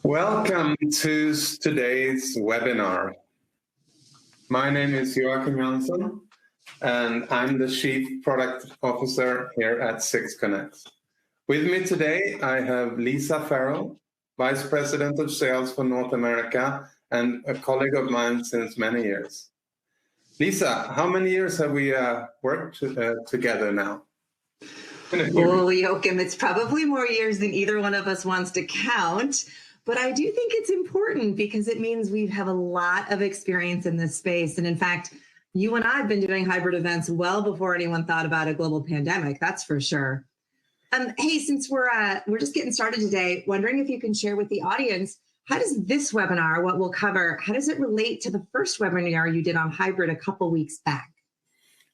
Welcome to today's webinar. My name is Joakim Jönsson, and I'm the Chief Product Officer here at 6Connex. With me today, I have Lisa Farrell, Vice President of Sales for North America and a colleague of mine since many years. Lisa, how many years have we worked together now? Well, Joakim, it's probably more years than either one of us wants to count. But I do think it's important because it means we have a lot of experience in this space. And in fact, you and I have been doing hybrid events well before anyone thought about a global pandemic, that's for sure. Hey, since we're just getting started today, wondering if you can share with the audience, how does this webinar, what we'll cover, how does it relate to the first webinar you did on hybrid a couple weeks back?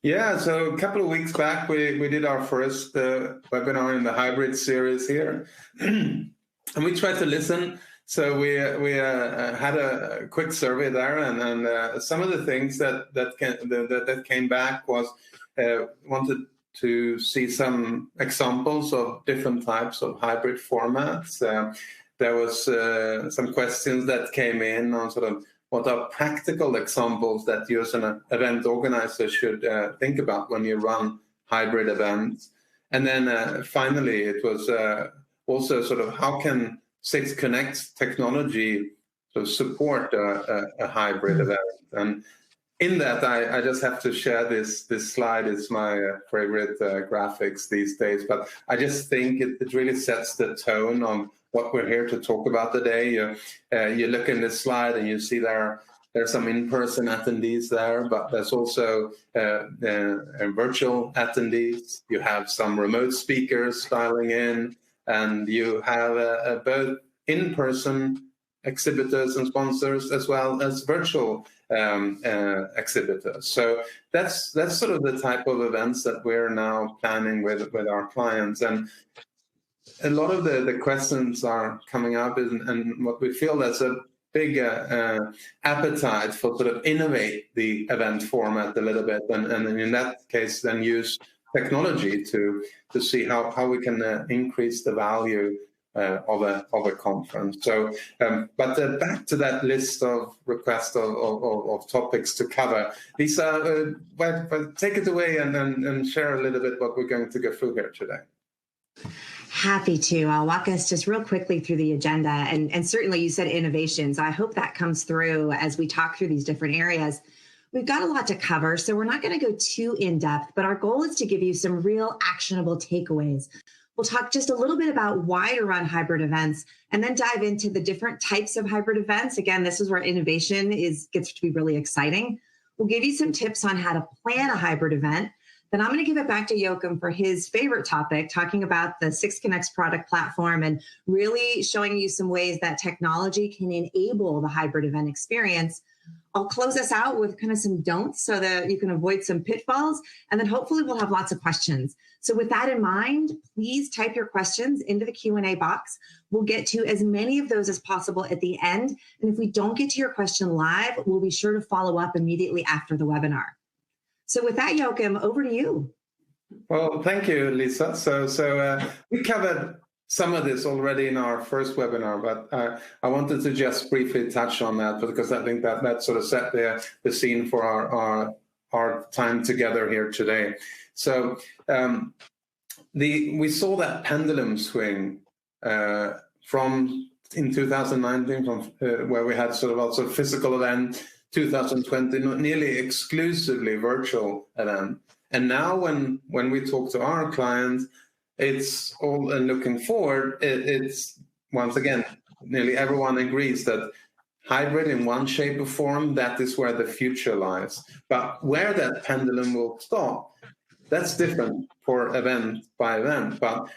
Yeah, so a couple of weeks back, we did our first webinar in the hybrid series here. And we tried to listen, so we had a quick survey there, and some of the things that came back was wanted to see some examples of different types of hybrid formats. There was some questions that came in on sort of what are practical examples that you as an event organizer should think about when you run hybrid events, and then finally it was. Also, sort of how can 6Connex technology sort of support a hybrid event? And in that, I just have to share this slide. It's my favorite graphics these days, but I just think it really sets the tone on what we're here to talk about today. You look in this slide and you see there's some in-person attendees there, but there's also virtual attendees. You have some remote speakers dialing in, and you have both in-person exhibitors and sponsors as well as virtual exhibitors. So that's sort of the type of events that we're now planning with our clients. And a lot of the questions are coming up, and what we feel there's a big appetite for sort of innovate the event format a little bit, and in that case then use technology to see how we can increase the value of a conference. So, but back to that list of requests of topics to cover. Lisa, take it away and share a little bit what we're going to go through here today. Happy to. I'll walk us just real quickly through the agenda. And certainly you said innovations. I hope that comes through as we talk through these different areas. We've got a lot to cover, so we're not going to go too in-depth, but our goal is to give you some real actionable takeaways. We'll talk just a little bit about why to run hybrid events, and then dive into the different types of hybrid events. Again, this is where innovation gets to be really exciting. We'll give you some tips on how to plan a hybrid event. Then I'm going to give it back to Joakim for his favorite topic, talking about the 6Connex product platform and really showing you some ways that technology can enable the hybrid event experience. I'll close us out with kind of some don'ts so that you can avoid some pitfalls, and then hopefully we'll have lots of questions. So with that in mind, please type your questions into the Q&A box. We'll get to as many of those as possible at the end, and if we don't get to your question live, we'll be sure to follow up immediately after the webinar. So with that, Joakim, over to you. Well, thank you, Lisa. So we covered some of this already in our first webinar, but I wanted to just briefly touch on that because I think that sort of set the scene for our time together here today. So we saw that pendulum swing from in 2019, from where we had sort of also physical event, 2020, nearly exclusively virtual event, and now when we talk to our clients, it's all looking forward. It's once again, nearly everyone agrees that hybrid in one shape or form, that is where the future lies. But where that pendulum will stop, that's different for event by event. But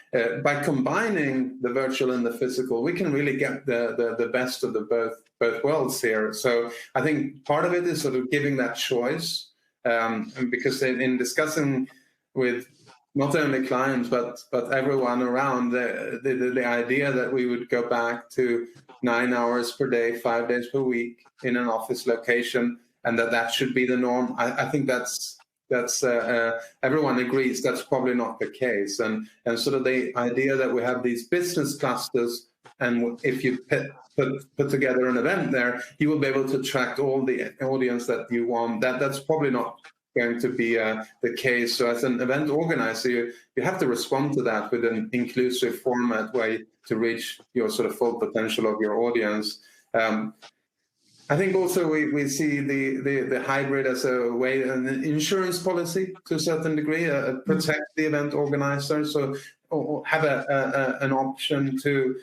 by combining the virtual and the physical, we can really get the best of the both worlds here. So I think part of it is sort of giving that choice, because in discussing with not only clients, but everyone around, the idea that we would go back to 9 hours per day, 5 days per week in an office location, and that should be the norm. I think that's everyone agrees that's probably not the case. And sort of the idea that we have these business clusters And if you put together an event there, you will be able to attract all the audience that you want. That's probably not going to be the case. So as an event organizer, you have to respond to that with an inclusive format way to reach your sort of full potential of your audience. I think also we see the hybrid as a way, an insurance policy to a certain degree, protect the event organizer. So or have an option to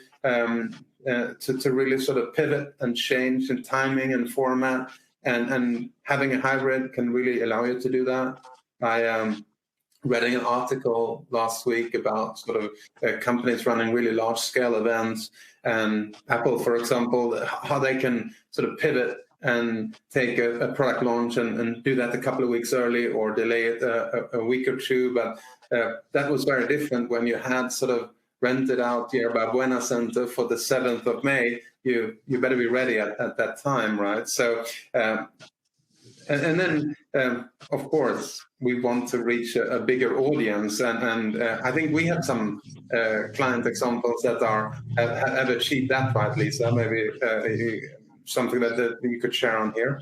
really sort of pivot and change in timing and format, and having a hybrid can really allow you to do that. I read an article last week about sort of companies running really large scale events, and Apple, for example, how they can sort of pivot and take a product launch and do that a couple of weeks early or delay it a week or two. But that was very different when you had sort of rented out Yerba Buena Center for the 7th of May. You better be ready at that time, right? So, and then, of course, we want to reach a bigger audience. And I think we have some client examples that have achieved that, right, Lisa? Maybe something that you could share on here.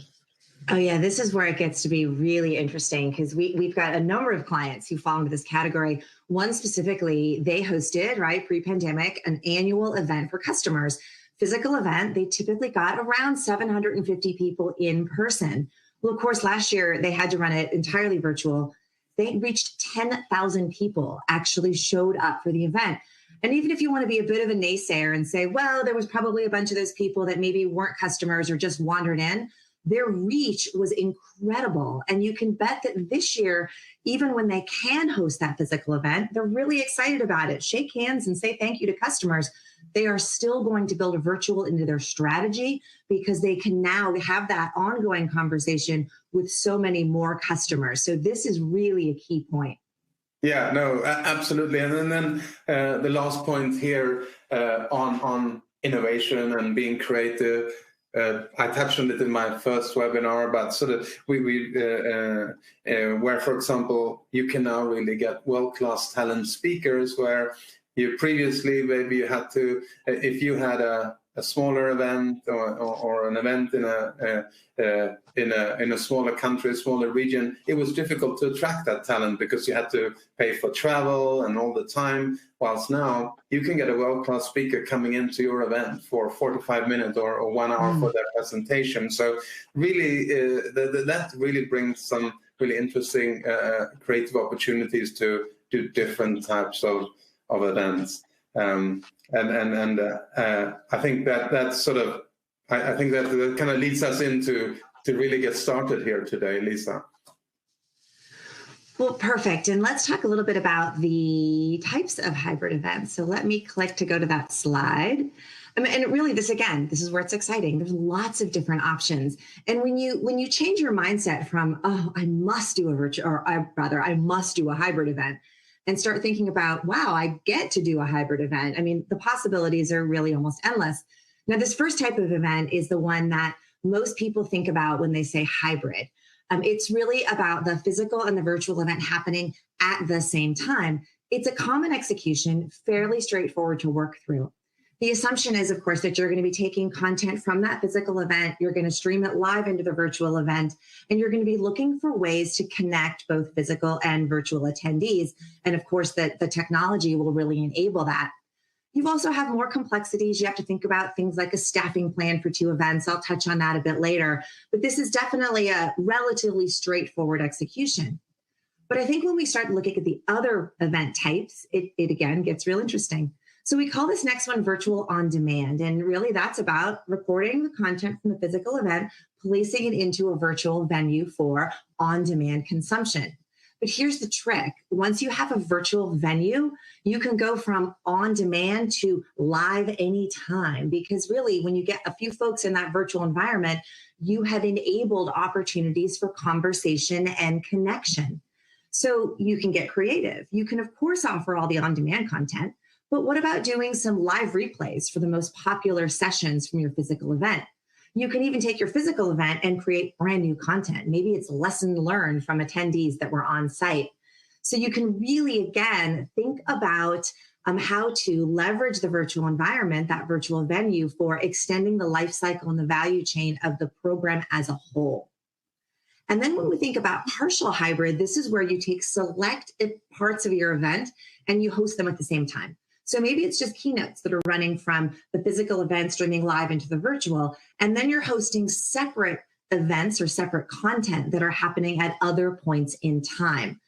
Oh, yeah, this is where it gets to be really interesting, because we've got a number of clients who fall into this category. One specifically, they hosted, right, pre-pandemic, an annual event for customers. Physical event, they typically got around 750 people in person. Well, of course, last year they had to run it entirely virtual. They reached 10,000 people actually showed up for the event. And even if you want to be a bit of a naysayer and say, well, there was probably a bunch of those people that maybe weren't customers or just wandered in, their reach was incredible. And you can bet that this year, even when they can host that physical event, they're really excited about it. Shake hands and say thank you to customers. They are still going to build a virtual into their strategy, because they can now have that ongoing conversation with so many more customers. So this is really a key point. Yeah, no, absolutely. And then the last point here on innovation and being creative. I touched on it in my first webinar, but sort of where, for example, you can now really get world-class talent speakers, where you previously maybe you had to, if you had a smaller event or an event in a smaller country, a smaller region, it was difficult to attract that talent because you had to pay for travel and all the time. Whilst now you can get a world-class speaker coming into your event for 45 minutes or 1 hour for their presentation. So really, that really brings some really interesting creative opportunities to do different types of events. I think that's sort of, I think that kind of leads us into to really get started here today, Lisa. Well, perfect. And let's talk a little bit about the types of hybrid events. So let me click to go to that slide. And really, this is where it's exciting. There's lots of different options. And when you change your mindset from, oh, I must do a virtual, or I must do a hybrid event, and start thinking about, wow, I get to do a hybrid event. I mean, the possibilities are really almost endless. Now, this first type of event is the one that most people think about when they say hybrid. It's really about the physical and the virtual event happening at the same time. It's a common execution, fairly straightforward to work through. The assumption is, of course, that you're going to be taking content from that physical event, you're going to stream it live into the virtual event, and you're going to be looking for ways to connect both physical and virtual attendees. And of course, the technology will really enable that. You also have more complexities. You have to think about things like a staffing plan for 2 events. I'll touch on that a bit later. But this is definitely a relatively straightforward execution. But I think when we start looking at the other event types, it again gets real interesting. So we call this next one virtual on demand. And really that's about recording the content from the physical event, placing it into a virtual venue for on-demand consumption. But here's the trick. Once you have a virtual venue, you can go from on demand to live anytime, because really when you get a few folks in that virtual environment, you have enabled opportunities for conversation and connection. So you can get creative. You can, of course, offer all the on-demand content, but what about doing some live replays for the most popular sessions from your physical event? You can even take your physical event and create brand new content. Maybe it's lesson learned from attendees that were on site. So you can really, again, think about how to leverage the virtual environment, that virtual venue, for extending the life cycle and the value chain of the program as a whole. And then when we think about partial hybrid, this is where you take select parts of your event and you host them at the same time. So maybe it's just keynotes that are running from the physical event streaming live into the virtual, and then you're hosting separate events or separate content that are happening at other points in time.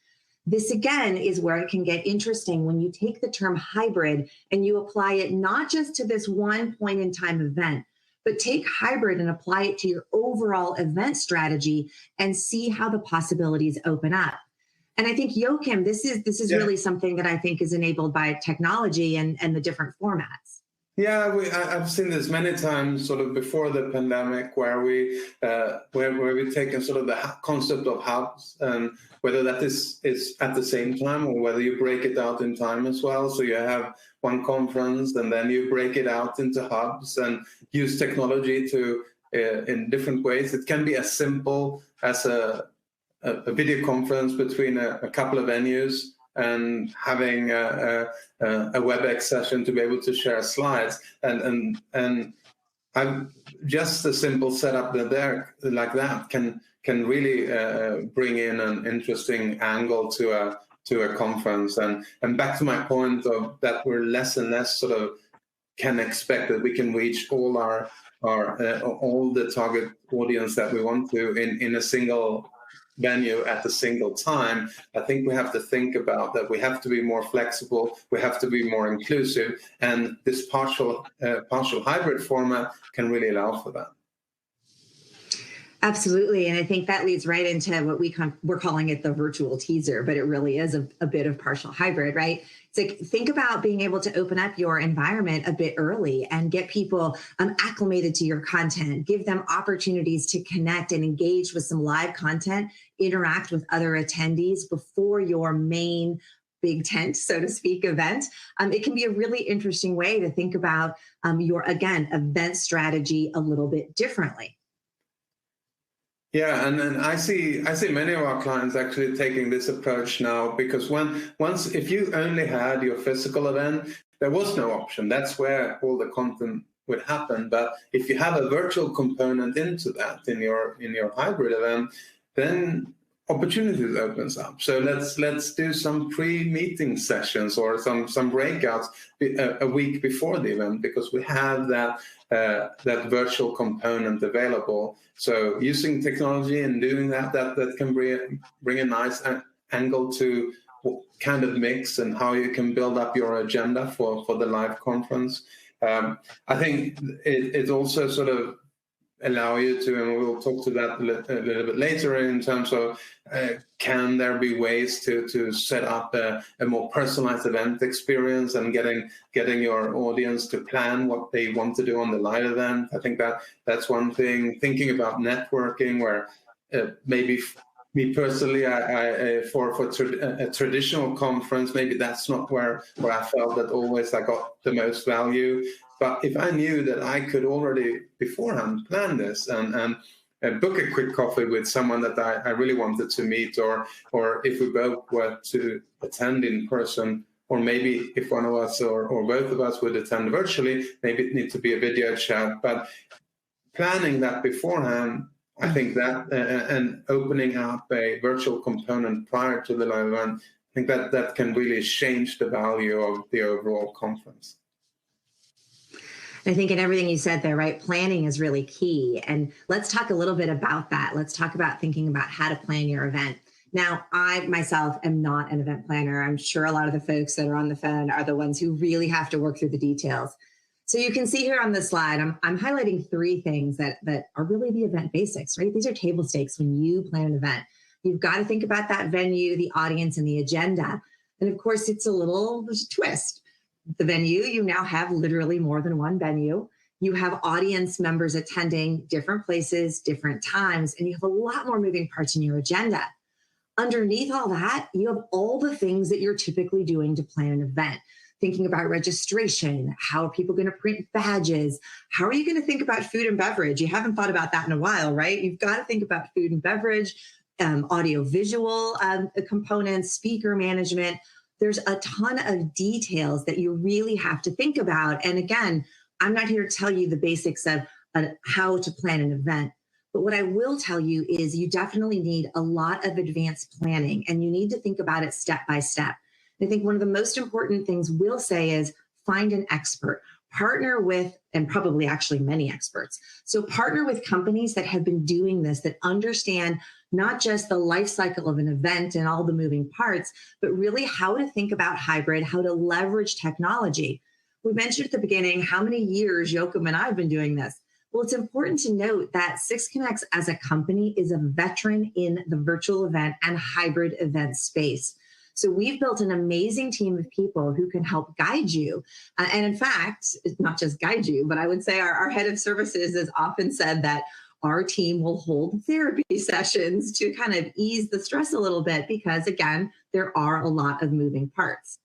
This again is where it can get interesting when you take the term hybrid and you apply it not just to this one point in time event, but take hybrid and apply it to your overall event strategy and see how the possibilities open up. And I think, Joakim, this is really something that I think is enabled by technology and the different formats. Yeah, I've seen this many times, sort of before the pandemic, where we've taken sort of the concept of hubs, and whether that is at the same time or whether you break it out in time as well. So you have one conference and then you break it out into hubs and use technology to in different ways. It can be as simple as a video conference between a couple of venues and having a WebEx session to be able to share slides, and I'm just a simple setup there like that can really bring in an interesting angle to a conference, and back to my point of that we're less and less sort of can expect that we can reach all all the target audience that we want to in a single venue at a single time. I think we have to think about that. We have to be more flexible. We have to be more inclusive, and this partial hybrid format can really allow for that. Absolutely. And I think that leads right into what we're calling it the virtual teaser, but it really is a bit of partial hybrid, right? It's like, think about being able to open up your environment a bit early and get people acclimated to your content, give them opportunities to connect and engage with some live content, interact with other attendees before your main big tent, so to speak, event. It can be a really interesting way to think about your, again, event strategy a little bit differently. Yeah, and then I see many of our clients actually taking this approach now, because if you only had your physical event, there was no option. That's where all the content would happen. But if you have a virtual component into that in your hybrid event, then opportunities opens up. So let's do some pre-meeting sessions or some breakouts a week before the event, because we have that virtual component available. So using technology and doing that can bring a nice angle to what kind of mix and how you can build up your agenda for the live conference. I think it also sort of allow you to, and we'll talk to that a little bit later, in terms of can there be ways to set up a more personalized event experience and getting your audience to plan what they want to do on the live event. I think that's one thing. Thinking about networking, where maybe me personally, for a traditional conference, maybe that's not where I felt that always I got the most value. But if I knew that I could already beforehand plan this and book a quick coffee with someone that I really wanted to meet, or if we both were to attend in person, or maybe if one of us or both of us would attend virtually, maybe it needs to be a video chat. But planning that beforehand, I think that and opening up a virtual component prior to the live event, I think that can really change the value of the overall conference. I think in everything you said there, right, planning is really key. And let's talk a little bit about that. Let's talk about thinking about how to plan your event. Now, I myself am not an event planner. I'm sure a lot of the folks that are on the phone are the ones who really have to work through the details. So you can see here on the slide, I'm highlighting 3 things that are really the event basics, right? These are table stakes when you plan an event. You've got to think about that venue, the audience, and the agenda. And of course, it's a little twist. The venue, you now have literally more than one venue. You have audience members attending different places, different times, and you have a lot more moving parts in your agenda. Underneath all that, you have all the things that you're typically doing to plan an event. Thinking about registration, how are people going to print badges? How are you going to think about food and beverage? You haven't thought about that in a while, right? You've got to think about food and beverage, audio visual components, speaker management. there's a ton of details that you really have to think about. And again, I'm not here to tell you the basics of how to plan an event. But what I will tell you is you definitely need a lot of advanced planning, and you need to think about it step by step. I think one of the most important things we'll say is find an expert, partner with, and probably actually many experts. So partner with companies that have been doing this, that understand not just the life cycle of an event and all the moving parts, but really how to think about hybrid, how to leverage technology. We mentioned at the beginning how many years Joakim and I have been doing this. Well, it's important to note that 6Connex as a company is a veteran in the virtual event and hybrid event space. So we've built an amazing team of people who can help guide you. And in fact, not just guide you, but I would say our head of services has often said that our team will hold therapy sessions to kind of ease the stress a little bit, because again, there are a lot of moving parts.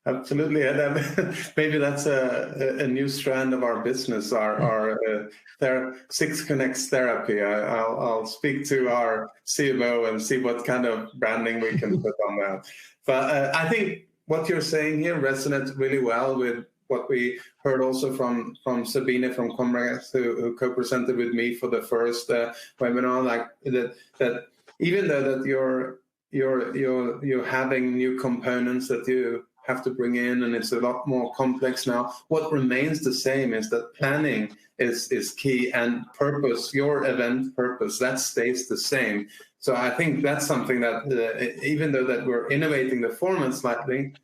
Absolutely, and maybe that's a new strand of our business, our 6Connex therapy. I'll speak to our CMO and see what kind of branding we can put on that. But I think what you're saying here resonates really well with what we heard also from Sabine from Comrex, who co-presented with me for the first webinar. Like that even though that you're having new components that you have to bring in, and it's a lot more complex now, what remains the same is that planning is key, and purpose, your event purpose, that stays the same. So I think that's something that even though that we're innovating the format slightly,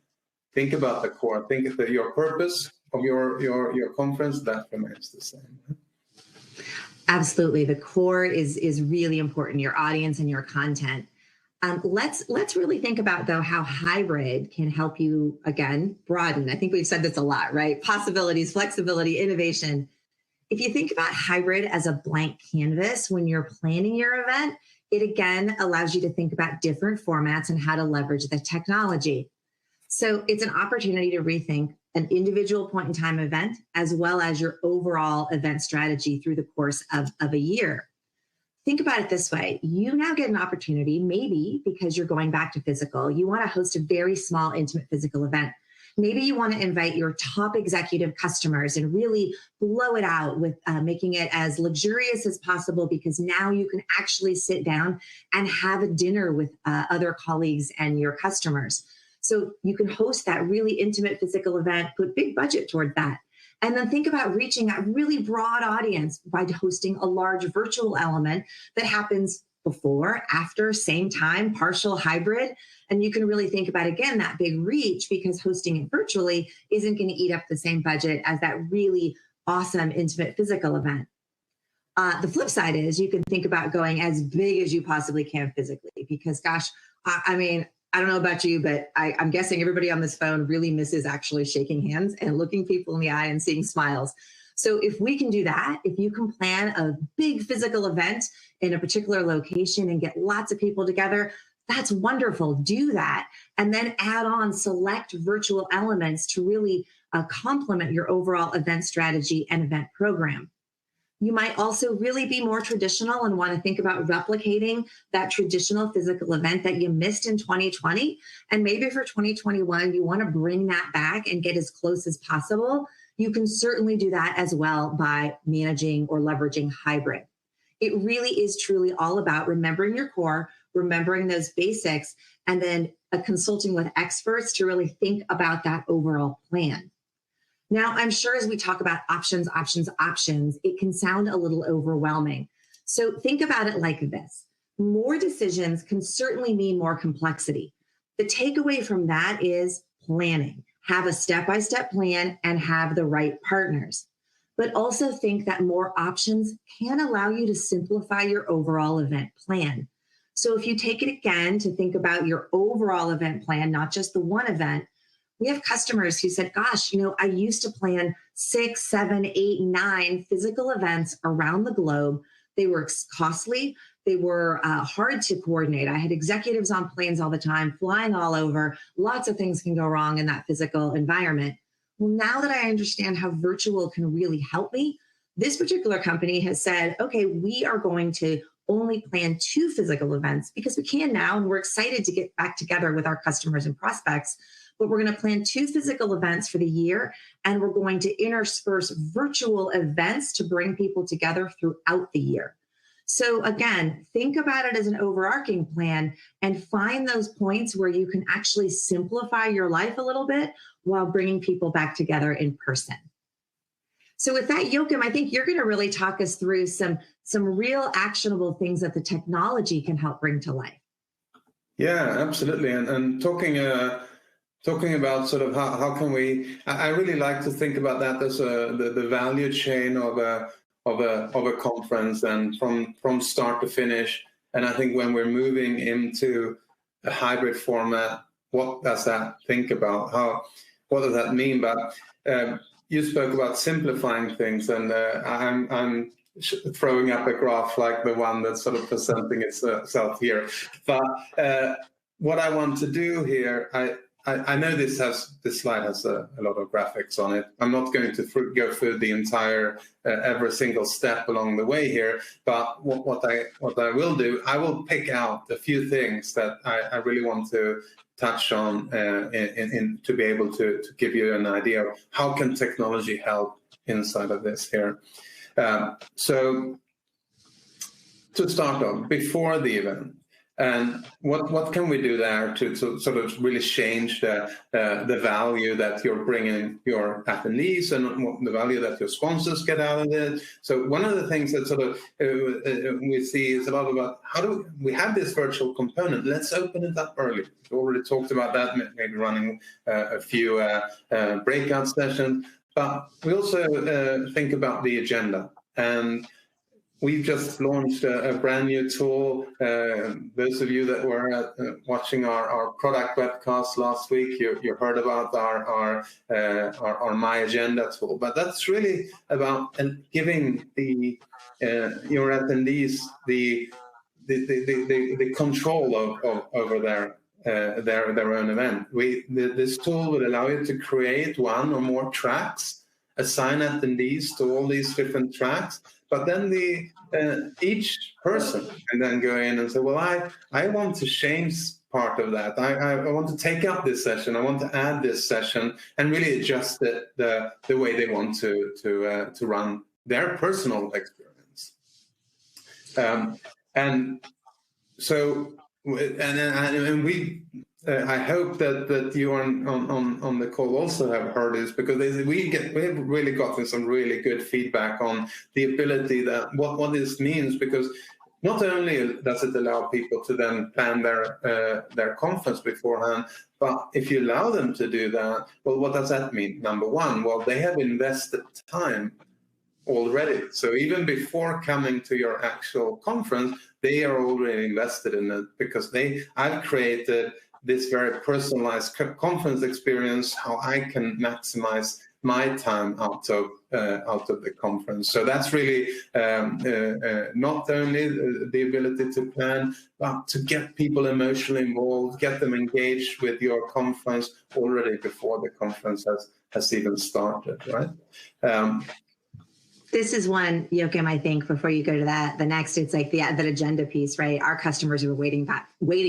think about the core, think that your purpose of your conference, that remains the same. Absolutely. The core is really important, your audience and your content. Let's really think about, though, how hybrid can help you, again, broaden. I think we've said this a lot, right? Possibilities, flexibility, innovation. If you think about hybrid as a blank canvas when you're planning your event, it again allows you to think about different formats and how to leverage the technology. So it's an opportunity to rethink an individual point in time event, as well as your overall event strategy through the course of a year. Think about it this way. You now get an opportunity, maybe because you're going back to physical, you want to host a very small, intimate physical event. Maybe you want to invite your top executive customers and really blow it out with making it as luxurious as possible, because now you can actually sit down and have a dinner with other colleagues and your customers. So you can host that really intimate physical event, put big budget toward that. And then think about reaching that really broad audience by hosting a large virtual element that happens before, after, same time, partial, hybrid. And you can really think about, again, that big reach, because hosting it virtually isn't going to eat up the same budget as that really awesome, intimate physical event. The flip side is you can think about going as big as you possibly can physically, because gosh, I mean, I don't know about you, but I'm guessing everybody on this phone really misses actually shaking hands and looking people in the eye and seeing smiles. So if we can do that, if you can plan a big physical event in a particular location and get lots of people together, that's wonderful. Do that. And then add on select virtual elements to really complement your overall event strategy and event program. You might also really be more traditional and want to think about replicating that traditional physical event that you missed in 2020. And maybe for 2021, you want to bring that back and get as close as possible. You can certainly do that as well by managing or leveraging hybrid. It really is truly all about remembering your core, remembering those basics, and then consulting with experts to really think about that overall plan. Now, I'm sure as we talk about options, it can sound a little overwhelming. So think about it like this. More decisions can certainly mean more complexity. The takeaway from that is planning. Have a step-by-step plan and have the right partners. But also think that more options can allow you to simplify your overall event plan. So if you take it again to think about your overall event plan, not just the one event, we have customers who said, gosh, I used to plan 6, 7, 8, 9 physical events around the globe. They were costly. They were hard to coordinate. I had executives on planes all the time, flying all over. Lots of things can go wrong in that physical environment. Well, now that I understand how virtual can really help me, this particular company has said, okay, we are going to only plan 2 physical events because we can now, and we're excited to get back together with our customers and prospects. but we're going to plan 2 physical events for the year, and we're going to intersperse virtual events to bring people together throughout the year. So again, think about it as an overarching plan and find those points where you can actually simplify your life a little bit while bringing people back together in person. So with that, Joakim, I think you're going to really talk us through some real actionable things that the technology can help bring to life. Yeah, absolutely. And talking about sort of how can we, I really like to think about that as the value chain of a conference, and from start to finish. And I think when we're moving into a hybrid format, what does that think about? What does that mean? But you spoke about simplifying things, and I'm throwing up a graph like the one that's sort of presenting itself here. But what I want to do here, I know this slide has a lot of graphics on it. I'm not going to go through the entire every single step along the way here, but what I will do, I will pick out a few things that I really want to touch on to be able to give you an idea of how can technology help inside of this here. So to start off, before the event, and what can we do there to sort of really change the value that you're bringing your attendees and the value that your sponsors get out of it? So one of the things that sort of we see is a lot about how do we have this virtual component? Let's open it up early. We already talked about that, maybe running a few breakout sessions, but we also think about the agenda. And we've just launched a brand new tool. Those of you that were watching our product webcast last week, you heard about our My Agenda tool. But that's really about giving your attendees the control over their own event. This tool will allow you to create one or more tracks, assign attendees to all these different tracks. But then each person can then go in and say, well, I want to change part of that. I want to take out this session. I want to add this session, and really adjust it the way they want to run their personal experience. And so, and we. I hope that you on the call also have heard this, because we have really gotten some really good feedback on the ability that what this means, because not only does it allow people to then plan their conference beforehand, but if you allow them to do that, well, what does that mean? Number one, well, they have invested time already. So even before coming to your actual conference, they are already invested in it, because I've created this very personalized conference experience, how I can maximize my time out of the conference. So that's really not only the ability to plan, but to get people emotionally involved, get them engaged with your conference already before the conference has even started, right? This is one, Joakim, I think, before you go to the next, it's like that agenda piece, right? Our customers were waiting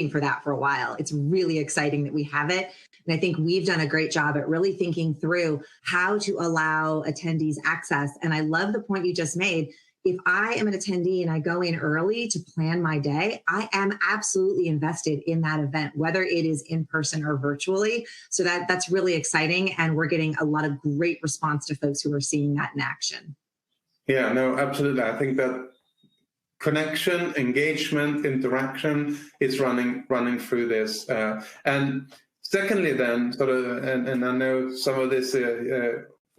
for that for a while. It's really exciting that we have it. And I think we've done a great job at really thinking through how to allow attendees access. And I love the point you just made. If I am an attendee and I go in early to plan my day, I am absolutely invested in that event, whether it is in person or virtually. So that's really exciting. And we're getting a lot of great response to folks who are seeing that in action. Yeah, no, absolutely. I think that connection, engagement, interaction is running through this. And secondly, then, sort of, and I know some of this,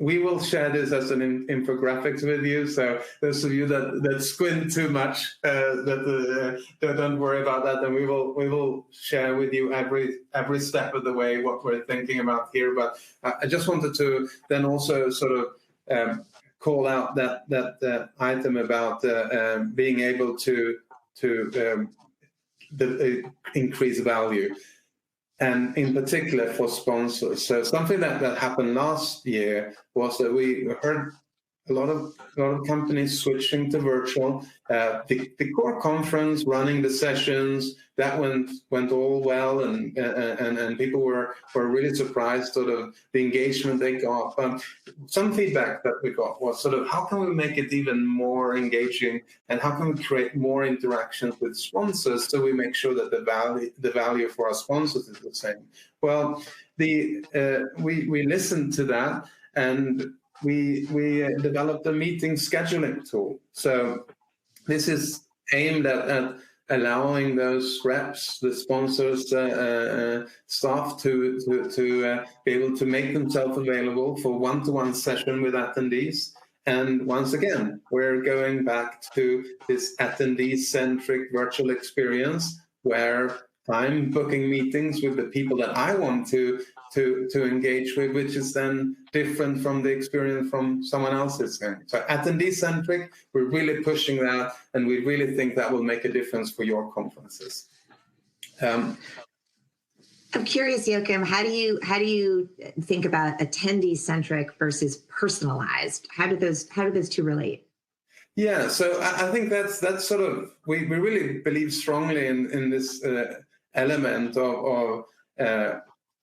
we will share this as an infographics with you. So those of you that squint too much, don't worry about that. And we will share with you every step of the way what we're thinking about here. But I just wanted to then also sort of call out that item about being able to increase value, and in particular for sponsors. So something that happened last year was that we heard a lot of companies switching to virtual. The core conference, running the sessions, that went all well, and people were really surprised sort of the engagement they got. Some feedback that we got was sort of, how can we make it even more engaging, and how can we create more interactions with sponsors so we make sure that the value for our sponsors is the same? Well, we listened to that, and we developed a meeting scheduling tool. So this is aimed at allowing those reps, the sponsors, staff to be able to make themselves available for one-to-one session with attendees. And once again, we're going back to this attendee-centric virtual experience where I'm booking meetings with the people that I want to engage with, which is then different from the experience from someone else's game. So attendee-centric, we're really pushing that, and we really think that will make a difference for your conferences. I'm curious, Joakim, how do you think about attendee-centric versus personalized? How do those two relate? Yeah, so I think that's sort of, we really believe strongly in this element of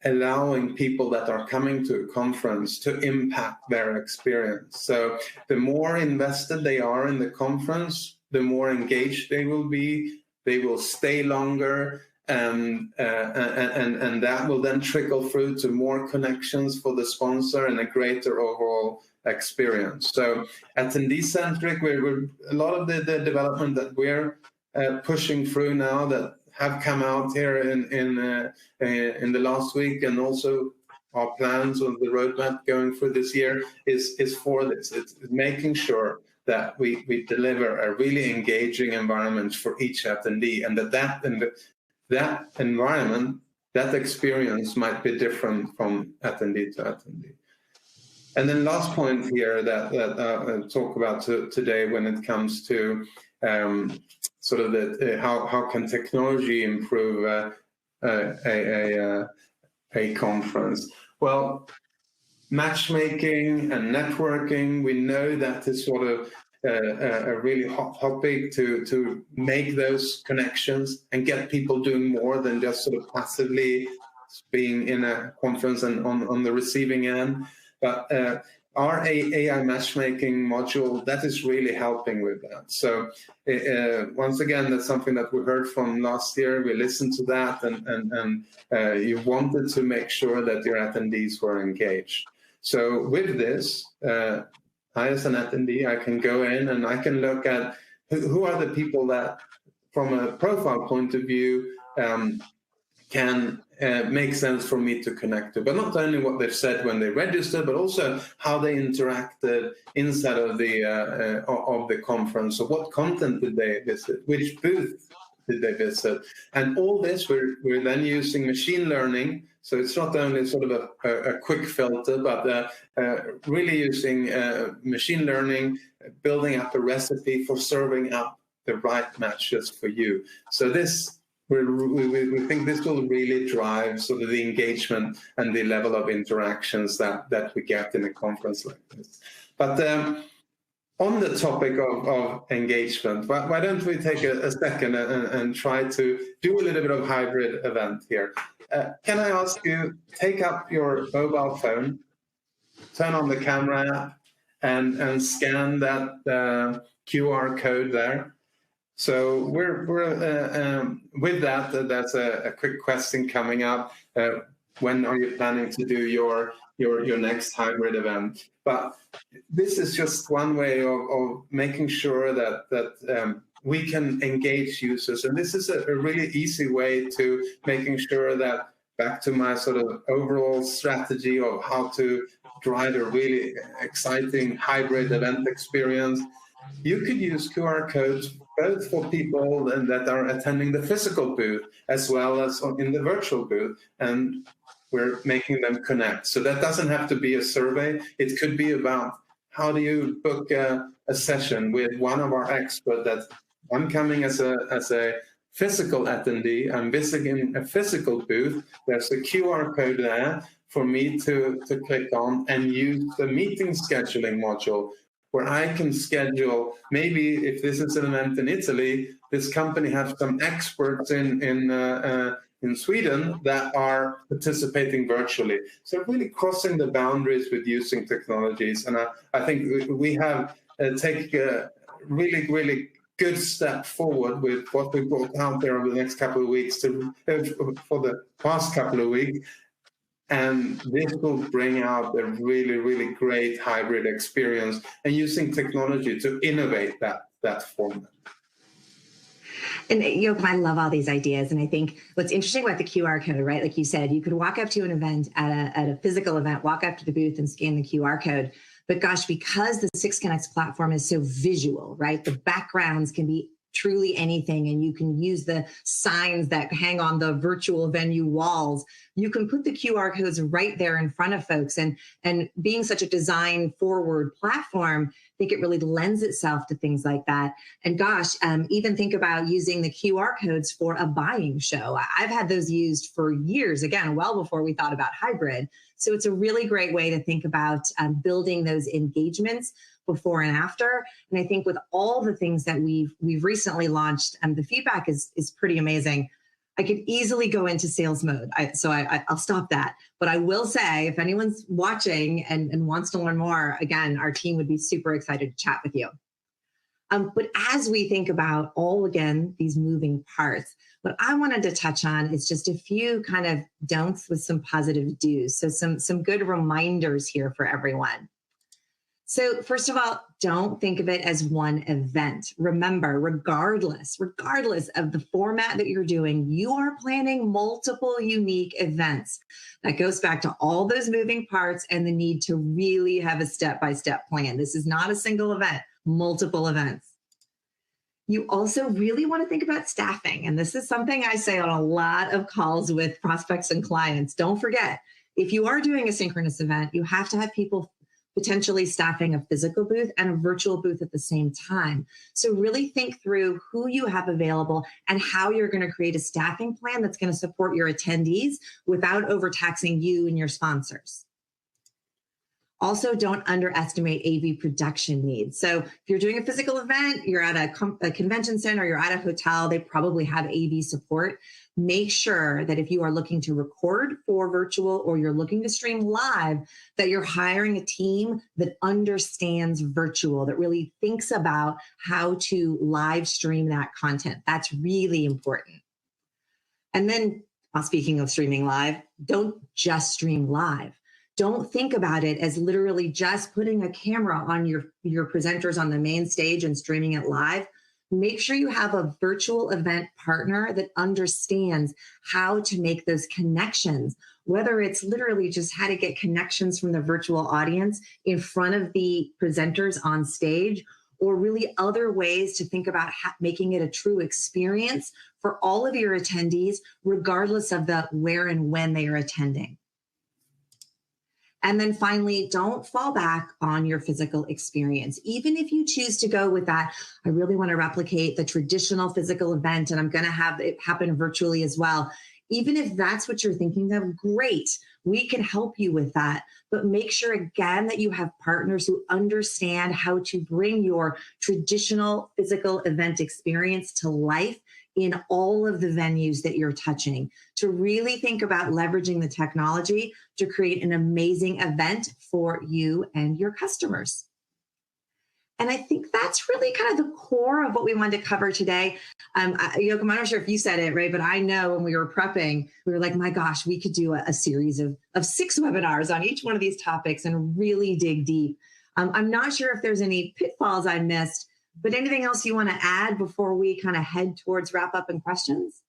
allowing people that are coming to a conference to impact their experience. So the more invested they are in the conference, the more engaged they will be. They will stay longer, and that will then trickle through to more connections for the sponsor and a greater overall experience. So attendee-centric, we're a lot of the development that we're pushing through now that have come out here in the last week, and also our plans on the roadmap going through this year is for this. It's making sure that we deliver a really engaging environment for each attendee, and that environment, that experience might be different from attendee to attendee. And then last point here that I'll talk about today when it comes to sort of how can technology improve a conference? Well, matchmaking and networking, we know that is sort of a really hot topic to make those connections and get people doing more than just sort of passively being in a conference and on the receiving end. But our AI matchmaking module, that is really helping with that. So once again, that's something that we heard from last year. We listened to that, and you wanted to make sure that your attendees were engaged. So with this, I as an attendee, I can go in and I can look at who are the people that, from a profile point of view, can make sense for me to connect to. But not only what they've said when they registered, but also how they interacted inside of the conference. So what content did they visit? Which booth did they visit? And all this, we're then using machine learning. So it's not only sort of a quick filter, but really using machine learning, building up a recipe for serving up the right matches for you. So this, we think this will really drive sort of the engagement and the level of interactions that we get in a conference like this. But on the topic of engagement, why don't we take a second and try to do a little bit of hybrid event here? Can I ask you, take up your mobile phone, turn on the camera app, and scan that QR code there. So we're with that. That's a quick question coming up. When are you planning to do your next hybrid event? But this is just one way of making sure that we can engage users, and this is a really easy way to making sure that, back to my sort of overall strategy of how to drive a really exciting hybrid event experience. You could use QR codes both for people that are attending the physical booth as well as in the virtual booth, and we're making them connect. So that doesn't have to be a survey. It could be about how do you book a session with one of our experts. That I'm coming as a physical attendee. I'm visiting a physical booth. There's a QR code there for me to click on and use the meeting scheduling module, where I can schedule, maybe if this is an event in Italy, this company has some experts in Sweden that are participating virtually. So really crossing the boundaries with using technologies. And I think we have taken a really, really good step forward with what we brought out there over the next couple of weeks for the past couple of weeks. And this will bring out a really, really great hybrid experience and using technology to innovate that format. And Joakim, I love all these ideas. And I think what's interesting about the QR code, right? Like you said, you could walk up to an event at a physical event, walk up to the booth and scan the QR code. But gosh, because the 6Connex platform is so visual, right? The backgrounds can be truly anything, and you can use the signs that hang on the virtual venue walls. You can put the QR codes right there in front of folks, and being such a design forward platform, I think it really lends itself to things like that. And gosh, even think about using the QR codes for a buying show. I've had those used for years, again, well before we thought about hybrid. So it's a really great way to think about building those engagements before and after. And I think with all the things that we've recently launched, the feedback is pretty amazing. I could easily go into sales mode, so I'll stop that. But I will say, if anyone's watching and wants to learn more, again, our team would be super excited to chat with you. But as we think about again, these moving parts, what I wanted to touch on is just a few kind of don'ts with some positive do's. So some good reminders here for everyone. So first of all, don't think of it as one event. Remember, regardless of the format that you're doing, you are planning multiple unique events. That goes back to all those moving parts and the need to really have a step-by-step plan. This is not a single event, multiple events. You also really want to think about staffing. And this is something I say on a lot of calls with prospects and clients. Don't forget, if you are doing a synchronous event, you have to have people potentially staffing a physical booth and a virtual booth at the same time. So really think through who you have available and how you're going to create a staffing plan that's going to support your attendees without overtaxing you and your sponsors. Also, don't underestimate AV production needs. So if you're doing a physical event, you're at a convention center, you're at a hotel, they probably have AV support. Make sure that if you are looking to record for virtual or you're looking to stream live, that you're hiring a team that understands virtual, that really thinks about how to live stream that content. That's really important. And then, speaking of streaming live, don't just stream live. Don't think about it as literally just putting a camera on your presenters on the main stage and streaming it live. Make sure you have a virtual event partner that understands how to make those connections, whether it's literally just how to get connections from the virtual audience in front of the presenters on stage, or really other ways to think about making it a true experience for all of your attendees, regardless of the where and when they are attending. And then finally, don't fall back on your physical experience. Even if you choose to go with that, I really want to replicate the traditional physical event and I'm going to have it happen virtually as well. Even if that's what you're thinking of, great. We can help you with that. But make sure, again, that you have partners who understand how to bring your traditional physical event experience to life in all of the venues that you're touching, to really think about leveraging the technology to create an amazing event for you and your customers. And I think that's really kind of the core of what we wanted to cover today. Joakim, I'm not sure if you said it, right? But I know when we were prepping, we were like, my gosh, we could do a series of 6 webinars on each one of these topics and really dig deep. I'm not sure if there's any pitfalls I missed, but anything else you want to add before we kind of head towards wrap up and questions?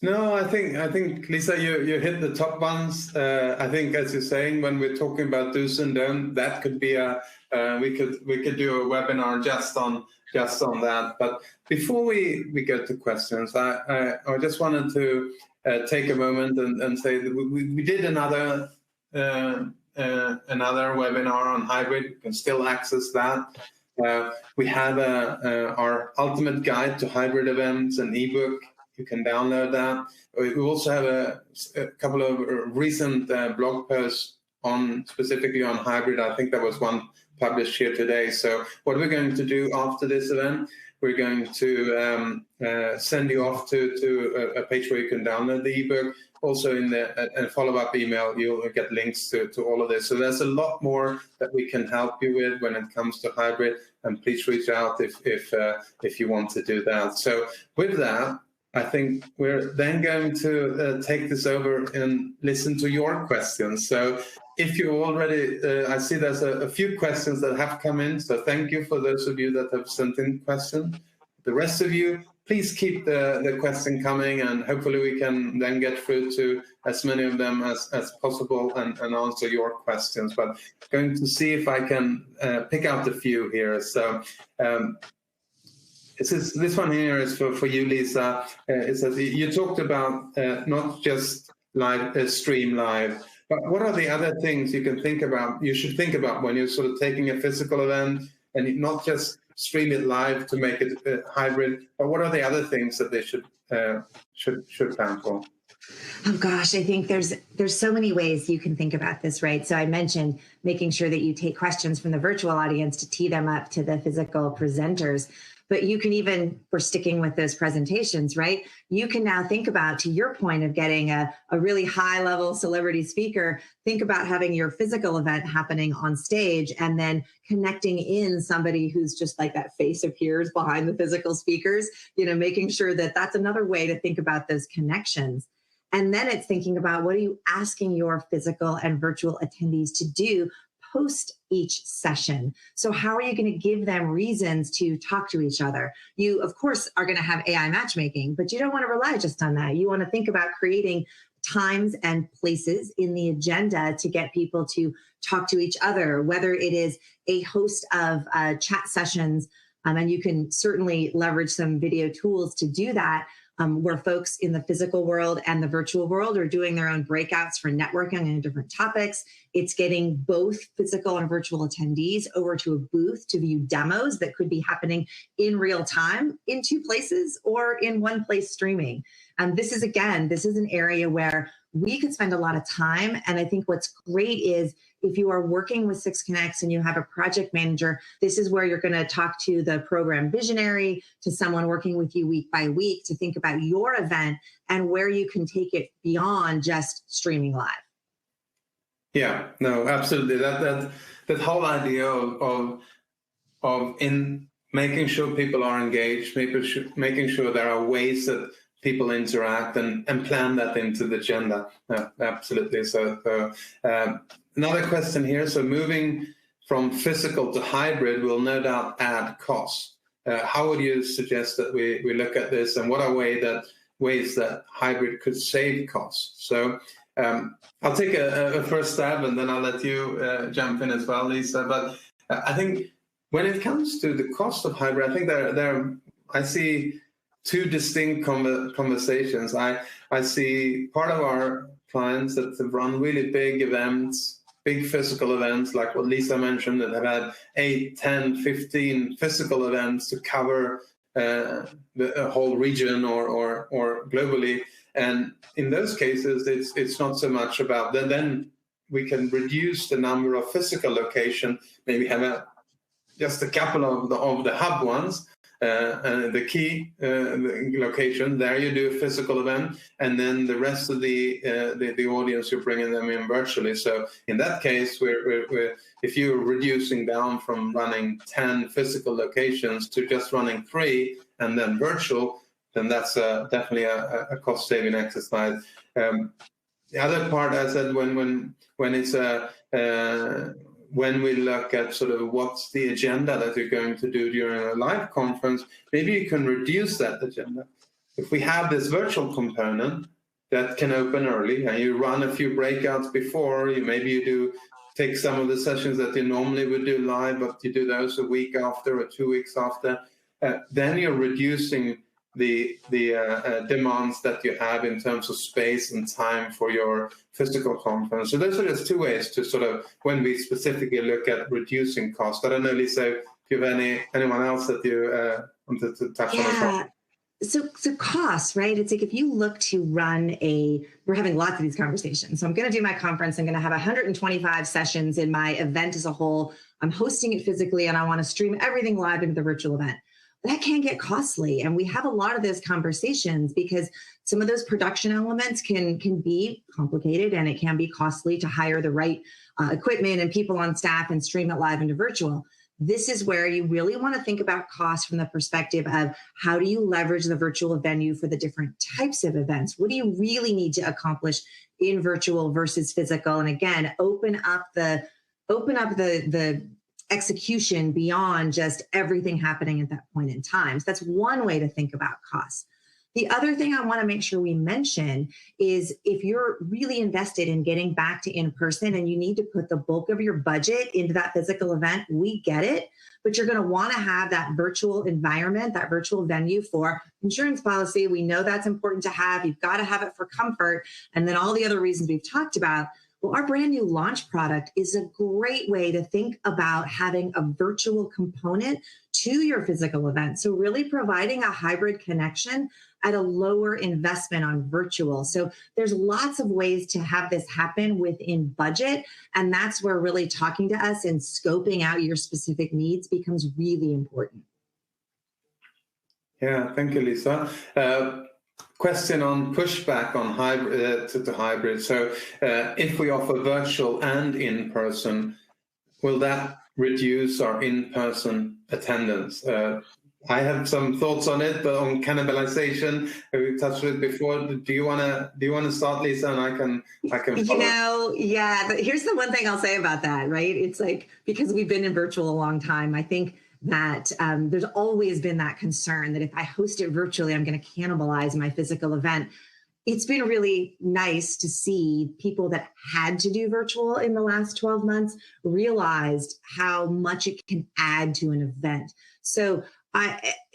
No, I think Lisa, you hit the top ones. I think, as you're saying, when we're talking about do's and don'ts, that could be we could do a webinar just on that. But before we go to questions, I just wanted to take a moment and say that we did another webinar on hybrid. You can still access that. We have our ultimate guide to hybrid events, an ebook. You can download that. We also have a couple of recent blog posts specifically on hybrid. I think there was one published here today. So what we're going to do after this event, we're going to send you off to a page where you can download the ebook. Also in the follow-up email, you'll get links to all of this. So there's a lot more that we can help you with when it comes to hybrid, and please reach out if you want to do that. So with that, I think we're then going to take this over and listen to your questions. So if you already, I see there's a few questions that have come in. So thank you for those of you that have sent in questions. The rest of you, please keep the question coming, and hopefully we can then get through to as many of them as possible and answer your questions. But going to see if I can pick out a few here. So this one here is for you, Lisa. It says you talked about not just stream live, but what are the other things you can think about? You should think about when you're sort of taking a physical event and not just stream it live to make it hybrid, but what are the other things that they should plan for? Oh gosh, I think there's so many ways you can think about this, right? So I mentioned making sure that you take questions from the virtual audience to tee them up to the physical presenters. But you can even, for sticking with those presentations, right? You can now think about, to your point of getting a really high level celebrity speaker, think about having your physical event happening on stage and then connecting in somebody who's just like that face appears behind the physical speakers, making sure that that's another way to think about those connections. And then it's thinking about, what are you asking your physical and virtual attendees to do post each session? So how are you going to give them reasons to talk to each other? You, of course, are going to have AI matchmaking, but you don't want to rely just on that. You want to think about creating times and places in the agenda to get people to talk to each other, whether it is a host of chat sessions, and you can certainly leverage some video tools to do that, where folks in the physical world and the virtual world are doing their own breakouts for networking on different topics. It's getting both physical and virtual attendees over to a booth to view demos that could be happening in real time in two places or in one place streaming. This is an area where we could spend a lot of time. And I think what's great is if you are working with 6Connex and you have a project manager, this is where you're going to talk to the program visionary, to someone working with you week by week to think about your event and where you can take it beyond just streaming live. Yeah, no, absolutely. That whole idea of in making sure people are engaged, making sure there are ways that people interact and plan that into the agenda. Absolutely. So another question here. So moving from physical to hybrid will no doubt add costs. How would you suggest that we look at this, and what are ways that hybrid could save costs? So I'll take a first stab, and then I'll let you jump in as well, Lisa. But I think when it comes to the cost of hybrid, I think I see two distinct conversations. I see part of our clients that have run really big events, big physical events, like what Lisa mentioned, that have had 8, 10, 15 physical events to cover the whole region or globally. And in those cases, it's not so much about that. Then we can reduce the number of physical locations, maybe have just a couple of the hub ones, the key location. There you do a physical event, and then the rest of the audience, you're bringing them in virtually. So in that case, if you're reducing down from running 10 physical locations to just running 3 and then virtual, then that's definitely a cost-saving exercise. The other part, I said, when we look at sort of what's the agenda that you're going to do during a live conference, maybe you can reduce that agenda. If we have this virtual component that can open early and you run a few breakouts before, maybe you do take some of the sessions that you normally would do live, but you do those a week after or 2 weeks after, then you're reducing the demands that you have in terms of space and time for your physical conference. So those are just two ways to sort of, when we specifically look at reducing cost. I don't know, Lisa, if you have anyone else that you wanted to touch on as well? So costs, right? It's like if you look to run we're having lots of these conversations. So I'm going to do my conference. I'm going to have 125 sessions in my event as a whole. I'm hosting it physically and I want to stream everything live into the virtual event. That can get costly. And we have a lot of those conversations because some of those production elements can be complicated, and it can be costly to hire the right equipment and people on staff and stream it live into virtual. This is where you really want to think about cost from the perspective of how do you leverage the virtual venue for the different types of events? What do you really need to accomplish in virtual versus physical? And again, open up the execution beyond just everything happening at that point in time. So that's one way to think about costs. The other thing I want to make sure we mention is if you're really invested in getting back to in-person and you need to put the bulk of your budget into that physical event, we get it, but you're going to want to have that virtual environment, that virtual venue for insurance policy. We know that's important to have. You've got to have it for comfort. And then all the other reasons we've talked about. Well, our brand new launch product is a great way to think about having a virtual component to your physical event. So really providing a hybrid connection at a lower investment on virtual. So there's lots of ways to have this happen within budget. And that's where really talking to us and scoping out your specific needs becomes really important. Yeah, thank you, Lisa. Question on pushback on hybrid to hybrid. So if we offer virtual and in-person, will that reduce our in-person attendance? I have some thoughts on it, but on cannibalization, we've touched on it before. Do you want to start, Lisa, and I can follow? Yeah. But here's the one thing I'll say about that, right? It's like, because we've been in virtual a long time, I think that there's always been that concern that if I host it virtually, I'm going to cannibalize my physical event. It's been really nice to see people that had to do virtual in the last 12 months realized how much it can add to an event. So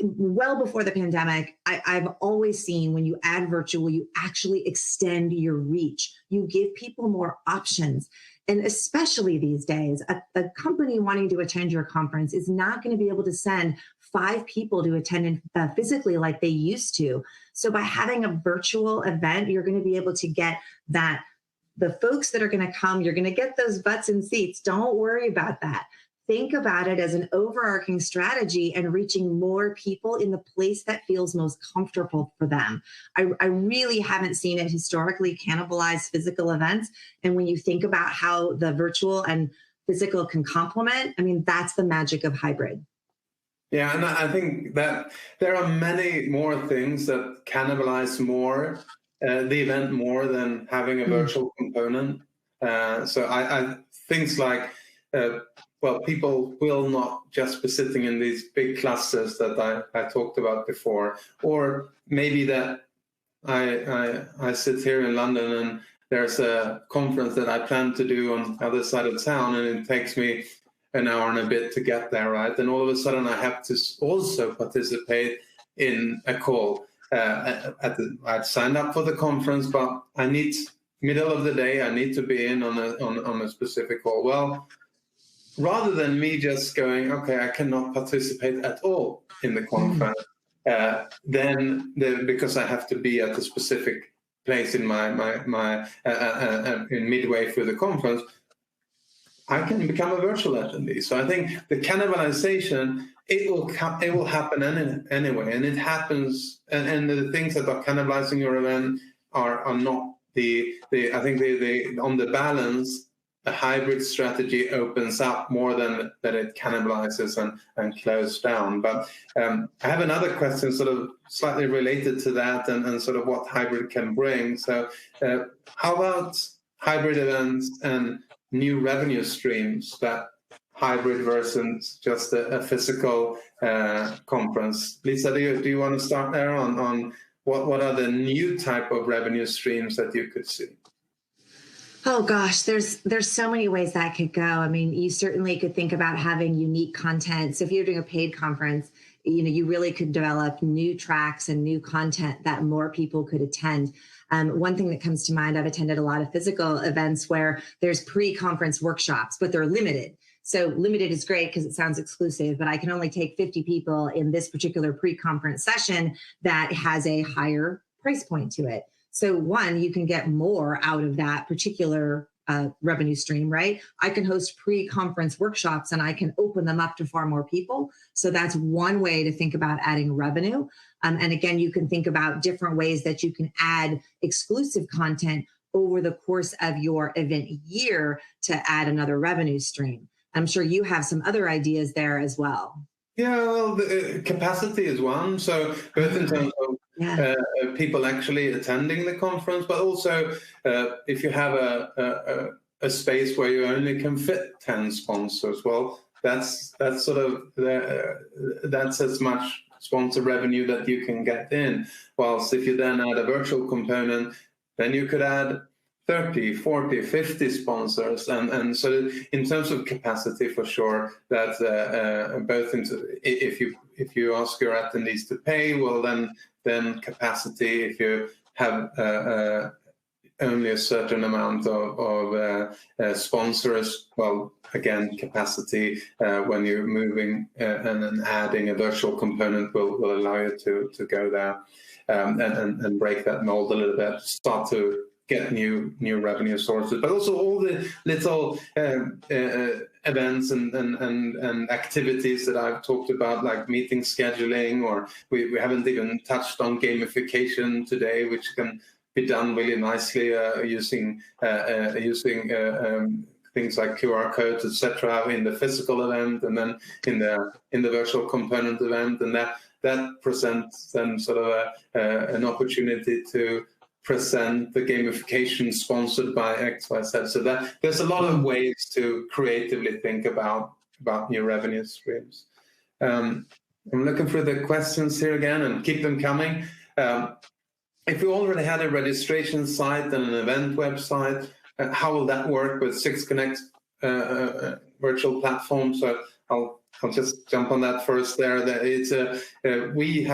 well before the pandemic, I've always seen when you add virtual, you actually extend your reach. You give people more options. And especially these days, a company wanting to attend your conference is not going to be able to send 5 people to attend physically like they used to. So by having a virtual event, you're going to be able to get that. The folks that are going to come, you're going to get those butts and seats. Don't worry about that. Think about it as an overarching strategy and reaching more people in the place that feels most comfortable for them. I really haven't seen it historically cannibalize physical events. And when you think about how the virtual and physical can complement, I mean, that's the magic of hybrid. Yeah, and I think that there are many more things that cannibalize more the event more than having a virtual component. So I things like people will not just be sitting in these big clusters that I talked about before, or maybe that I sit here in London and there's a conference that I plan to do on the other side of town, and it takes me an hour and a bit to get there, right? And all of a sudden I have to also participate in a call. I've signed up for the conference, but I need middle of the day, I need to be in on a specific call. Well, rather than me just going, okay, I cannot participate at all in the conference, because I have to be at a specific place in my in midway through the conference, I can become a virtual attendee. So I think the cannibalization, it will happen anyway, and it happens. And the things that are cannibalizing your event are not I think on the balance, a hybrid strategy opens up more than that it cannibalizes and closes down. But I have another question sort of slightly related to that and sort of what hybrid can bring. So how about hybrid events and new revenue streams that hybrid versus just a physical conference? Lisa, do you want to start there on what are the new type of revenue streams that you could see? Oh gosh, there's so many ways that could go. I mean, you certainly could think about having unique content. So if you're doing a paid conference, you really could develop new tracks and new content that more people could attend. One thing that comes to mind, I've attended a lot of physical events where there's pre-conference workshops, but they're limited. So limited is great because it sounds exclusive, but I can only take 50 people in this particular pre-conference session that has a higher price point to it. So one, you can get more out of that particular revenue stream, right? I can host pre-conference workshops and I can open them up to far more people. So that's one way to think about adding revenue. And again, you can think about different ways that you can add exclusive content over the course of your event year to add another revenue stream. I'm sure you have some other ideas there as well. Yeah, well, the capacity is one. So both in terms of people actually attending the conference, but also if you have a space where you only can fit 10 sponsors, well, that's sort of that's as much sponsor revenue that you can get in. Whilst if you then add a virtual component, then you could add 30, 40, 50 sponsors. And so in terms of capacity, for sure, that both if you ask your attendees to pay, well, then capacity, if you have only a certain amount of sponsors, well, again, capacity when you're moving and then adding a virtual component will allow you to go there and break that mold a little bit, start to get new revenue sources, but also all the little events and activities that I've talked about, like meeting scheduling, or we haven't even touched on gamification today, which can be done really nicely using things like QR codes, etc., in the physical event, and then in the virtual component event, and that presents then sort of an opportunity to present the gamification sponsored by XYZ. So that there's a lot of ways to creatively think about new revenue streams. I'm looking through the questions here again, and keep them coming. If you already had a registration site and an event website, how will that work with 6Connex virtual platform? So I'll just jump on that first there. That it's we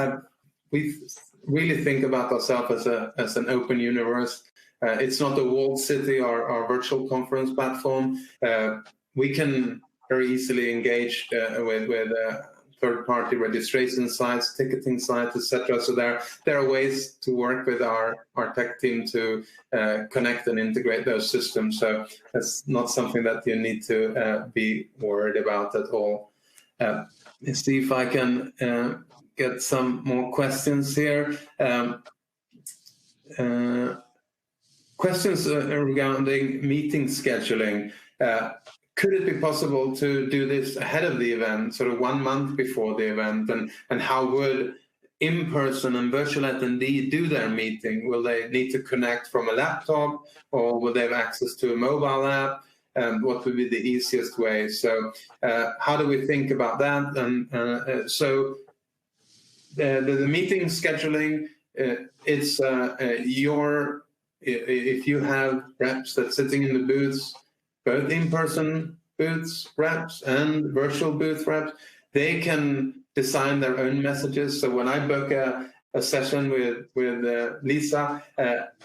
really think about ourselves as an open universe. It's not a walled city, our virtual conference platform. We can very easily engage with third-party registration sites, ticketing sites, etc. So there are ways to work with our tech team to connect and integrate those systems. So that's not something that you need to be worried about at all. Let's see if I can get some more questions here. Questions regarding meeting scheduling. Could it be possible to do this ahead of the event, sort of 1 month before the event? And how would in-person and virtual attendee do their meeting? Will they need to connect from a laptop, or will they have access to a mobile app? What would be the easiest way? So how do we think about that? And so the meeting scheduling, it's if you have reps that's sitting in the booths, both in-person booths reps and virtual booth reps, they can design their own messages. So when I book a session with Lisa,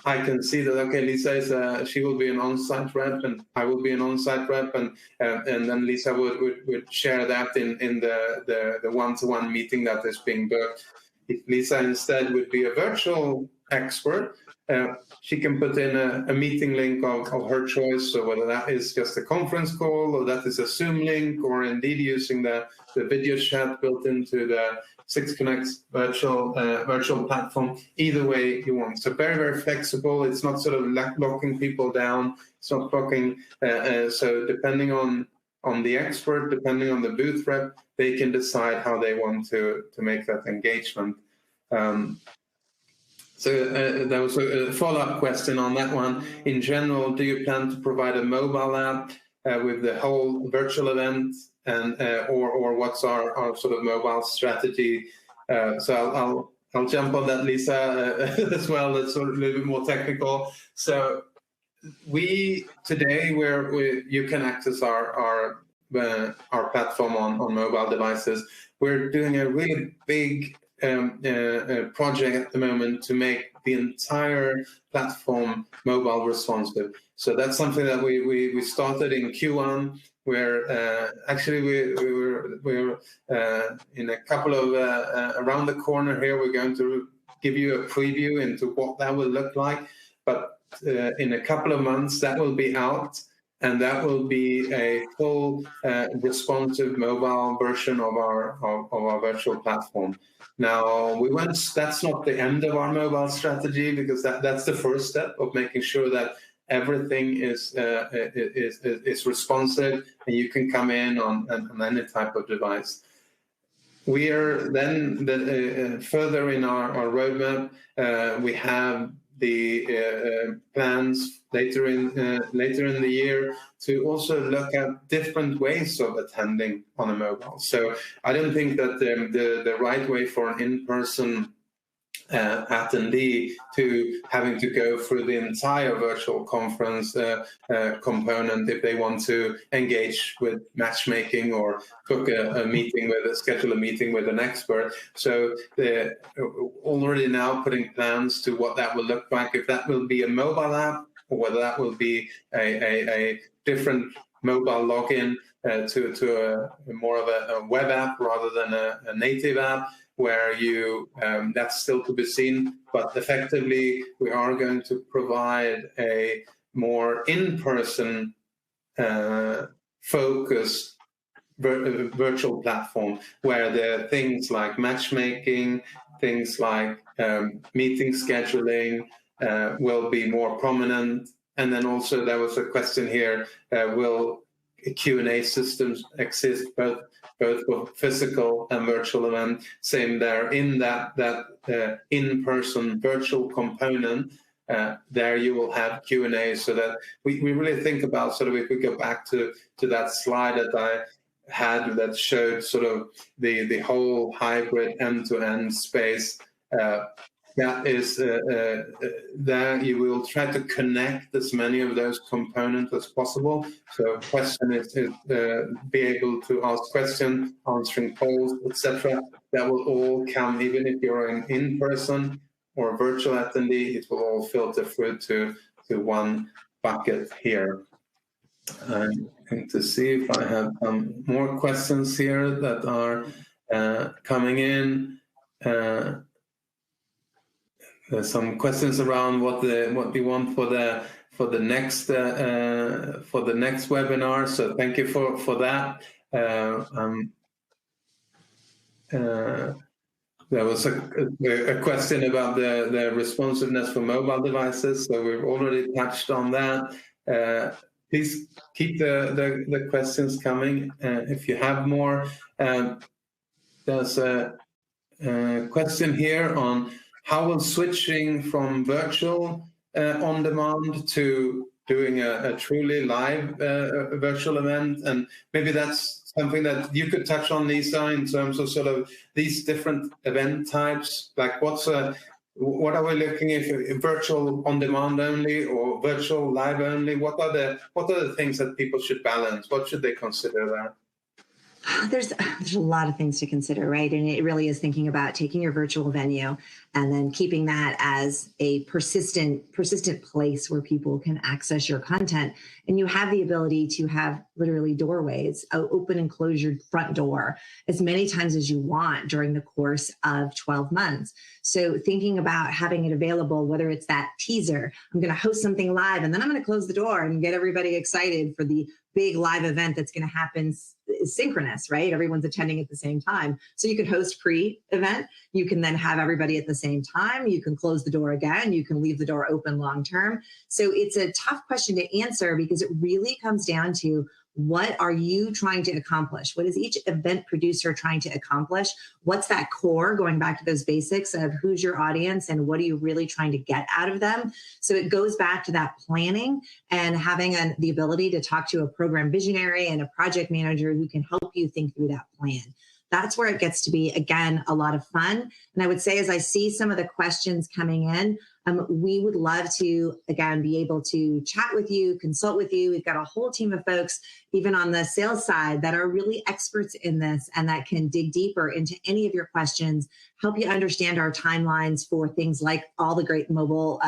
I can see that, okay, Lisa is she will be an on-site rep, and I will be an on-site rep, and then Lisa would share that in the one-to-one meeting that is being booked. If Lisa instead would be a virtual expert, she can put in a meeting link of her choice. So whether that is just a conference call, or that is a Zoom link, or indeed using the video chat built into the 6Connex virtual platform, either way you want. So very, very flexible. It's not sort of locking people down. It's not blocking. So depending on the expert, depending on the booth rep, they can decide how they want to make that engagement. So there was a follow-up question on that one. In general, do you plan to provide a mobile app with the whole virtual event, and or what's our sort of mobile strategy? So I'll jump on that, Lisa, as well. That's sort of a little bit more technical. So today you can access our platform on mobile devices. We're doing a really big project at the moment to make the entire platform mobile responsive. So that's something that we started in Q1, where actually we're in a couple of around the corner here. We're going to give you a preview into what that will look like. But in a couple of months that will be out, and that will be a full responsive mobile version of our virtual platform. Now, that's not the end of our mobile strategy, because that's the first step of making sure that everything is responsive and you can come in on any type of device. We are then further in our roadmap. We have the plans later in the year to also look at different ways of attending on a mobile. So I don't think that the right way for an in-person attendee to having to go through the entire virtual conference component if they want to engage with matchmaking or schedule a meeting with an expert. So they're already now putting plans to what that will look like, if that will be a mobile app or whether that will be a different mobile login to a more of a web app rather than a native app, where that's still to be seen, but effectively we are going to provide a more in-person focused virtual platform, where the things like matchmaking, things like meeting scheduling will be more prominent. And then also there was a question here, will Q&A systems exist both for physical and virtual event? Same there, in that in-person virtual component, there you will have Q&A, so that we really think about, sort of, if we go back to that slide that I had that showed sort of the whole hybrid end-to-end space, that is there you will try to connect as many of those components as possible. So question is be able to ask questions, answering polls, etc. That will all come, even if you're an in-person or a virtual attendee, it will all filter through to one bucket here. I'm going to see if I have more questions here that are coming in. There's some questions around what we want for the next webinar. So thank you for that. There was a question about the responsiveness for mobile devices. So we've already touched on that. Please keep the questions coming if you have more. There's a question here on how will switching from virtual on demand to doing a truly live virtual event, and maybe that's something that you could touch on, Lisa, in terms of sort of these different event types, like what are we looking at, virtual on demand only or virtual live only? What are the things that people should balance? What should they consider there? There's a lot of things to consider, right? And it really is thinking about taking your virtual venue and then keeping that as a persistent place where people can access your content. And you have the ability to have literally doorways, open and close your front door as many times as you want during the course of 12 months. So thinking about having it available, whether it's that teaser, I'm going to host something live and then I'm going to close the door and get everybody excited for the big live event that's going to happen synchronous, right? Everyone's attending at the same time. So you can host pre-event. You can then have everybody at the same time. You can close the door again. You can leave the door open long-term. So it's a tough question to answer because it really comes down to, what are you trying to accomplish? What is each event producer trying to accomplish? What's that core, going back to those basics of who's your audience and what are you really trying to get out of them? So it goes back to that planning and having the ability to talk to a program visionary and a project manager who can help you think through that plan. That's where it gets to be, again, a lot of fun. And I would say, as I see some of the questions coming in, we would love to, again, be able to chat with you, consult with you. We've got a whole team of folks, even on the sales side, that are really experts in this and that can dig deeper into any of your questions, help you understand our timelines for things like all the great mobile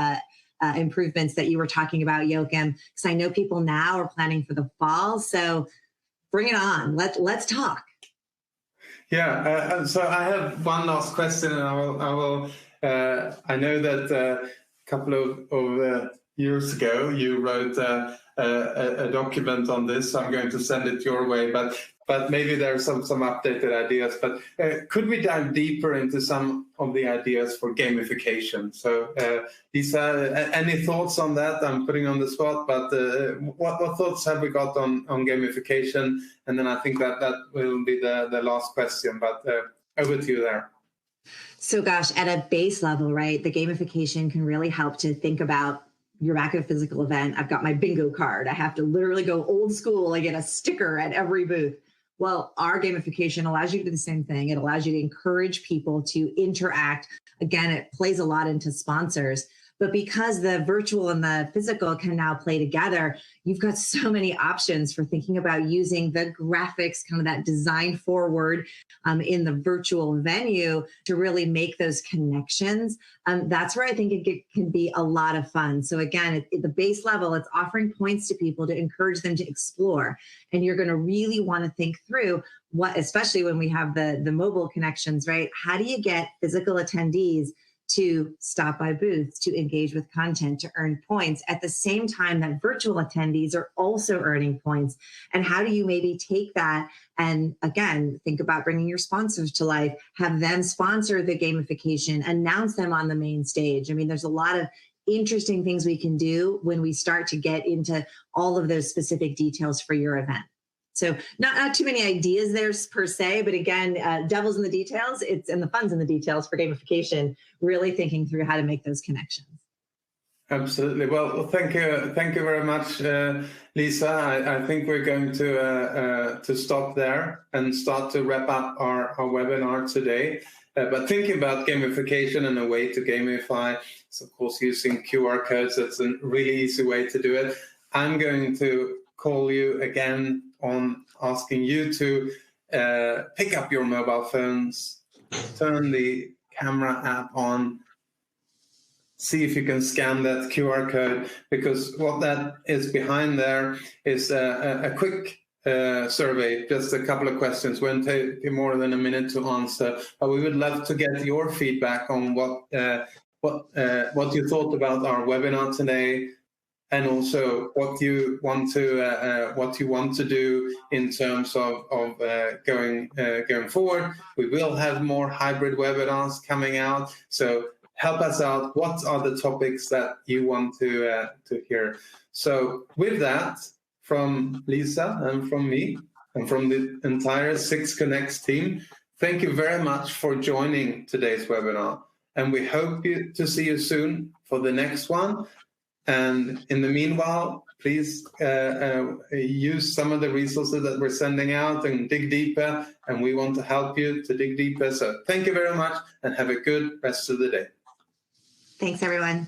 improvements that you were talking about, Joakim, because I know people now are planning for the fall. So bring it on. Let's talk. Yeah, so I have one last question, and I know that a couple of years ago, you wrote a document on this. I'm going to send it your way, but maybe there are some updated ideas. But could we dive deeper into some of the ideas for gamification? So, Lisa, any thoughts on that? I'm putting on the spot, but what thoughts have we got on gamification? And then I think that will be the last question. But over to you there. So gosh, at a base level, right, the gamification can really help to think about, you're back at a physical event. I've got my bingo card. I have to literally go old school. I get a sticker at every booth. Well, our gamification allows you to do the same thing. It allows you to encourage people to interact. Again, it plays a lot into sponsors. But because the virtual and the physical can now play together, you've got so many options for thinking about using the graphics, kind of that design forward in the virtual venue to really make those connections. That's where I think it can be a lot of fun. So again, at the base level, it's offering points to people to encourage them to explore. And you're going to really want to think through what, especially when we have the mobile connections, right? How do you get physical attendees to stop by booths, to engage with content, to earn points at the same time that virtual attendees are also earning points? And how do you maybe take that and, again, think about bringing your sponsors to life, have them sponsor the gamification, announce them on the main stage? I mean, there's a lot of interesting things we can do when we start to get into all of those specific details for your event. So not too many ideas there per se, but again, devil's in the details. And the fun's in the details for gamification, really thinking through how to make those connections. Absolutely. Well, thank you very much, Lisa. I think we're going to stop there and start to wrap up our webinar today. But thinking about gamification and a way to gamify is, of course, using QR codes. That's a really easy way to do it. I'm going to call you again on asking you to pick up your mobile phones, turn the camera app on, see if you can scan that QR code, because what that is behind there is a quick survey, just a couple of questions. Won't take more than a minute to answer. But we would love to get your feedback on what you thought about our webinar today, and also what you want to do in terms of going forward. We will have more hybrid webinars coming out, so help us out. What are the topics that you want to hear? So with that, from Lisa and from me and from the entire 6Connex team, thank you very much for joining today's webinar, and we hope to see you soon for the next one. And in the meanwhile, please use some of the resources that we're sending out and dig deeper. And we want to help you to dig deeper. So thank you very much and have a good rest of the day. Thanks, everyone.